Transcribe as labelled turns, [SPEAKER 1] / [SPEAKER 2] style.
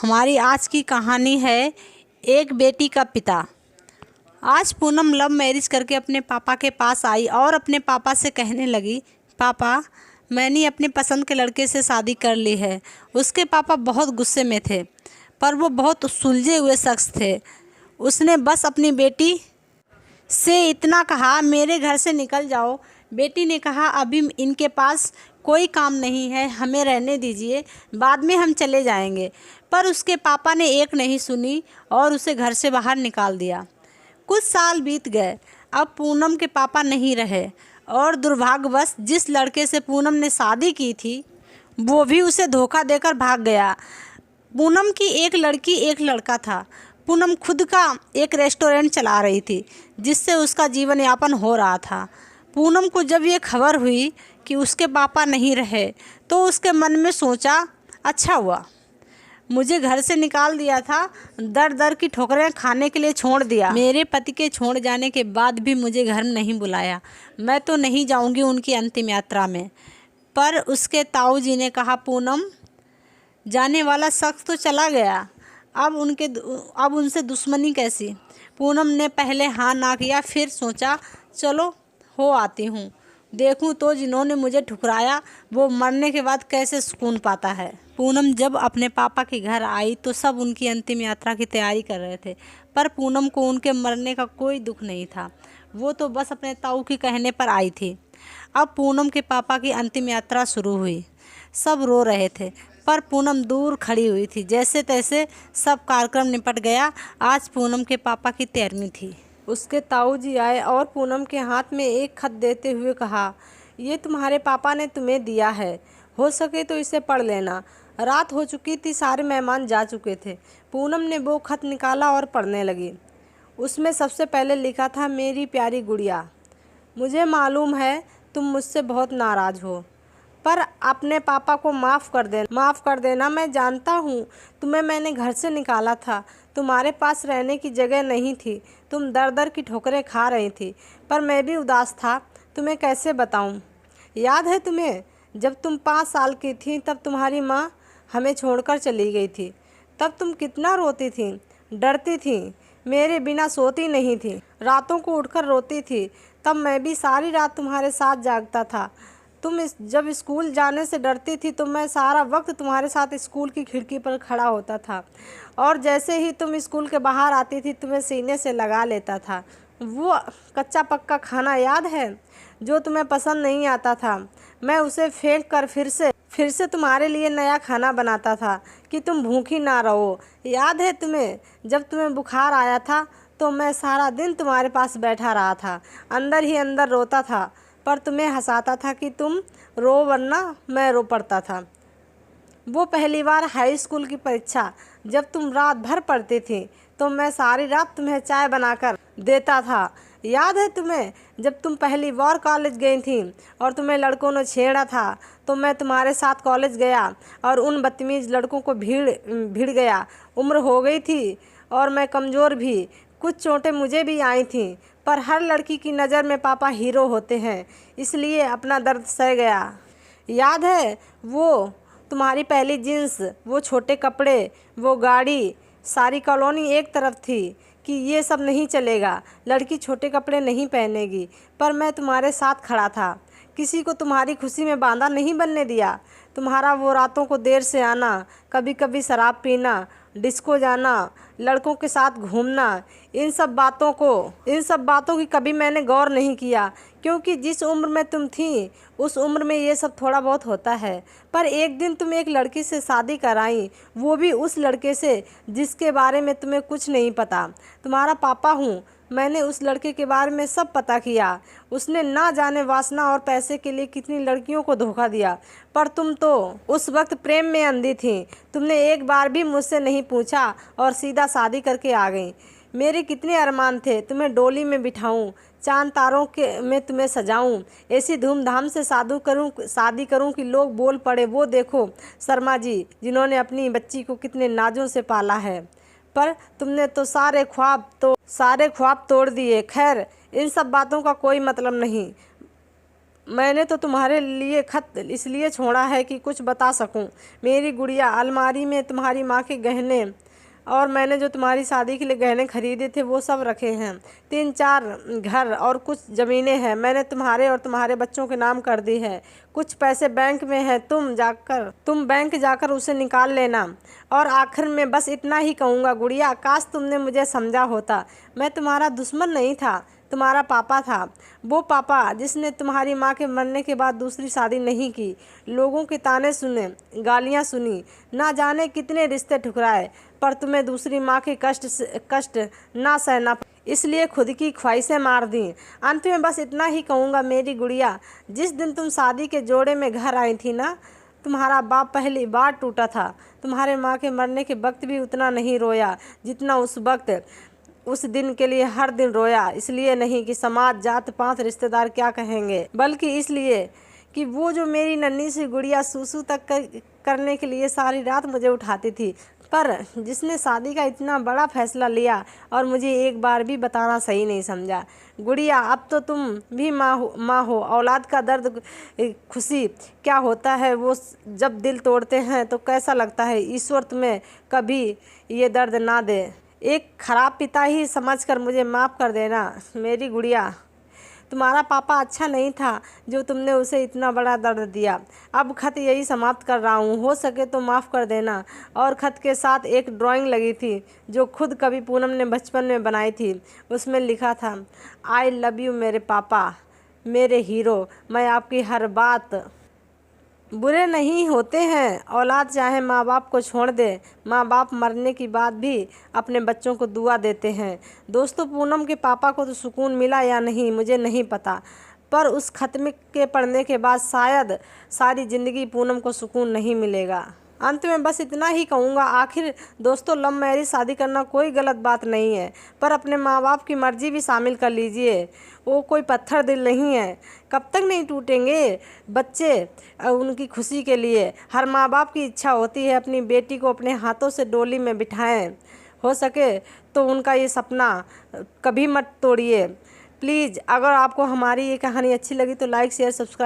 [SPEAKER 1] हमारी आज की कहानी है एक बेटी का पिता। आज पूनम लव मैरिज करके अपने पापा के पास आई और अपने पापा से कहने लगी, पापा मैंने अपने पसंद के लड़के से शादी कर ली है। उसके पापा बहुत गुस्से में थे, पर वो बहुत सुलझे हुए शख्स थे। उसने बस अपनी बेटी से इतना कहा, मेरे घर से निकल जाओ। बेटी ने कहा, अभी इनके पास कोई काम नहीं है, हमें रहने दीजिए, बाद में हम चले जाएंगे। पर उसके पापा ने एक नहीं सुनी और उसे घर से बाहर निकाल दिया। कुछ साल बीत गए। अब पूनम के पापा नहीं रहे और दुर्भाग्यवश जिस लड़के से पूनम ने शादी की थी वो भी उसे धोखा देकर भाग गया। पूनम की एक लड़की एक लड़का था। पूनम खुद का एक रेस्टोरेंट चला रही थी जिससे उसका जीवन यापन हो रहा था। पूनम को जब ये खबर हुई कि उसके पापा नहीं रहे तो उसके मन में सोचा, अच्छा हुआ मुझे घर से निकाल दिया था, दर दर की ठोकरें खाने के लिए छोड़ दिया। मेरे पति के छोड़ जाने के बाद भी मुझे घर नहीं बुलाया। मैं तो नहीं जाऊंगी उनकी अंतिम यात्रा में। पर उसके ताऊ जी ने कहा, पूनम जाने वाला शख्स तो चला गया, अब उनसे दुश्मनी कैसी। पूनम ने पहले हाँ ना किया, फिर सोचा चलो हो आती हूँ, देखूँ तो जिन्होंने मुझे ठुकराया वो मरने के बाद कैसे सुकून पाता है। पूनम जब अपने पापा के घर आई तो सब उनकी अंतिम यात्रा की तैयारी कर रहे थे, पर पूनम को उनके मरने का कोई दुख नहीं था। वो तो बस अपने ताऊ के कहने पर आई थी। अब पूनम के पापा की अंतिम यात्रा शुरू हुई। सब रो रहे थे, पर पूनम दूर खड़ी हुई थी। जैसे तैसे सब कार्यक्रम निपट गया। आज पूनम के पापा की 13वीं थी। उसके ताऊ जी आए और पूनम के हाथ में एक खत देते हुए कहा, ये तुम्हारे पापा ने तुम्हें दिया है, हो सके तो इसे पढ़ लेना। रात हो चुकी थी, सारे मेहमान जा चुके थे। पूनम ने वो खत निकाला और पढ़ने लगी। उसमें सबसे पहले लिखा था, मेरी प्यारी गुड़िया, मुझे मालूम है तुम मुझसे बहुत नाराज़ हो, पर अपने पापा को माफ़ कर देना। मैं जानता हूँ तुम्हें मैंने घर से निकाला था, तुम्हारे पास रहने की जगह नहीं थी, तुम दर दर की ठोकरें खा रही थी, पर मैं भी उदास था, तुम्हें कैसे बताऊँ। याद है तुम्हें जब तुम 5 साल की थी तब तुम्हारी माँ हमें छोड़कर चली गई थी। तब तुम कितना रोती थी, डरती थी, मेरे बिना सोती नहीं थी, रातों को उठकर रोती थी। तब मैं भी सारी रात तुम्हारे साथ जागता था। जब स्कूल जाने से डरती थी तो मैं सारा वक्त तुम्हारे साथ स्कूल की खिड़की पर खड़ा होता था और जैसे ही तुम स्कूल के बाहर आती थी तुम्हें सीने से लगा लेता था। वो कच्चा पक्का खाना याद है जो तुम्हें पसंद नहीं आता था, मैं उसे फेंक कर फिर से तुम्हारे लिए नया खाना बनाता था कि तुम भूखी ना रहो। याद है तुम्हें जब तुम्हें बुखार आया था तो मैं सारा दिन तुम्हारे पास बैठा रहा था, अंदर ही अंदर रोता था, पर तुम्हें हंसाता था कि तुम रो वरना मैं रो पड़ता था। वो पहली बार हाई स्कूल की परीक्षा जब तुम रात भर पढ़ती थी तो मैं सारी रात तुम्हें चाय बनाकर देता था। याद है तुम्हें जब तुम पहली बार कॉलेज गई थी और तुम्हें लड़कों ने छेड़ा था तो मैं तुम्हारे साथ कॉलेज गया और उन बदतमीज लड़कों को भिड़ गया। उम्र हो गई थी और मैं कमज़ोर भी, कुछ चोटें मुझे भी आई थीं, पर हर लड़की की नज़र में पापा हीरो होते हैं, इसलिए अपना दर्द सह गया। याद है वो तुम्हारी पहली जीन्स, वो छोटे कपड़े, वो गाड़ी, सारी कॉलोनी एक तरफ थी कि ये सब नहीं चलेगा, लड़की छोटे कपड़े नहीं पहनेगी, पर मैं तुम्हारे साथ खड़ा था, किसी को तुम्हारी खुशी में बांधा नहीं बनने दिया। तुम्हारा वो रातों को देर से आना, कभी कभी शराब पीना, डिस्को जाना, लड़कों के साथ घूमना, इन सब बातों की कभी मैंने गौर नहीं किया, क्योंकि जिस उम्र में तुम थी उस उम्र में ये सब थोड़ा बहुत होता है। पर एक दिन तुम एक लड़की से शादी कराई, वो भी उस लड़के से जिसके बारे में तुम्हें कुछ नहीं पता। तुम्हारा पापा हूँ, मैंने उस लड़के के बारे में सब पता किया। उसने ना जाने वासना और पैसे के लिए कितनी लड़कियों को धोखा दिया, पर तुम तो उस वक्त प्रेम में अंधी थी। तुमने एक बार भी मुझसे नहीं पूछा और सीधा शादी करके आ गई। मेरे कितने अरमान थे, तुम्हें डोली में बिठाऊं, चांद तारों के में तुम्हें सजाऊं, ऐसी धूमधाम से शादी करूं कि लोग बोल पड़े, वो देखो शर्मा जी जिन्होंने अपनी बच्ची को कितने नाजों से पाला है। पर तुमने तो सारे ख्वाब तोड़ दिए। खैर इन सब बातों का कोई मतलब नहीं,
[SPEAKER 2] मैंने तो तुम्हारे लिए खत इसलिए छोड़ा है कि कुछ बता सकूं। मेरी गुड़िया, अलमारी में तुम्हारी माँ के गहने और मैंने जो तुम्हारी शादी के लिए गहने खरीदे थे वो सब रखे हैं। 3-4 घर और कुछ ज़मीनें हैं, मैंने तुम्हारे और तुम्हारे बच्चों के नाम कर दी है। कुछ पैसे बैंक में हैं, तुम बैंक जाकर उसे निकाल लेना। और आखिर में बस इतना ही कहूँगा गुड़िया, काश तुमने मुझे समझा होता। मैं तुम्हारा दुश्मन नहीं था, तुम्हारा पापा था। वो पापा जिसने तुम्हारी माँ के मरने के बाद दूसरी शादी नहीं की, लोगों के ताने सुने, गालियाँ सुनी, ना जाने कितने रिश्ते ठुकराए, पर तुम्हें दूसरी माँ के कष्ट ना सहना, इसलिए खुद की ख्वाहिशें मार दी। अंत में बस इतना ही कहूँगा मेरी गुड़िया, जिस दिन तुम शादी के जोड़े में घर आई थी ना, तुम्हारा बाप पहली बार टूटा था। तुम्हारे माँ के मरने के वक्त भी उतना नहीं रोया जितना उस वक्त, उस दिन के लिए हर दिन रोया। इसलिए नहीं कि समाज, जात पात, रिश्तेदार क्या कहेंगे, बल्कि इसलिए कि वो जो मेरी नन्ही सी गुड़िया सूसू तक करने के लिए सारी रात मुझे उठाती थी, पर जिसने शादी का इतना बड़ा फैसला लिया और मुझे एक बार भी बताना सही नहीं समझा। गुड़िया, अब तो तुम भी माँ हो। औलाद का दर्द, खुशी क्या होता है वो जब दिल तोड़ते हैं तो कैसा लगता है। ईश्वर तुम्हें कभी ये दर्द ना दे। एक खराब पिता ही समझकर मुझे माफ़ कर देना मेरी गुड़िया। तुम्हारा पापा अच्छा नहीं था जो तुमने उसे इतना बड़ा दर्द दिया। अब खत यही समाप्त कर रहा हूँ, हो सके तो माफ़ कर देना। और खत के साथ एक ड्राइंग लगी थी जो खुद कभी पूनम ने बचपन में बनाई थी। उसमें लिखा था, आई लव यू मेरे पापा, मेरे हीरो। मैं आपकी हर बात। बुरे नहीं होते हैं, औलाद चाहे माँ बाप को छोड़ दे, माँ बाप मरने की बाद भी अपने बच्चों को दुआ देते हैं। दोस्तों, पूनम के पापा को तो सुकून मिला या नहीं मुझे नहीं पता, पर उस खत के पढ़ने के बाद शायद सारी ज़िंदगी पूनम को सुकून नहीं मिलेगा। अंत में बस इतना ही कहूँगा, आखिर दोस्तों, लव मैरिज शादी करना कोई गलत बात नहीं है, पर अपने माँ बाप की मर्जी भी शामिल कर लीजिए। वो कोई पत्थर दिल नहीं है, कब तक नहीं टूटेंगे बच्चे उनकी खुशी के लिए। हर माँ बाप की इच्छा होती है अपनी बेटी को अपने हाथों से डोली में बिठाएं। हो सके तो उनका ये सपना कभी मत तोड़िए। प्लीज़, अगर आपको हमारी ये कहानी अच्छी लगी तो लाइक, शेयर, सब्सक्राइब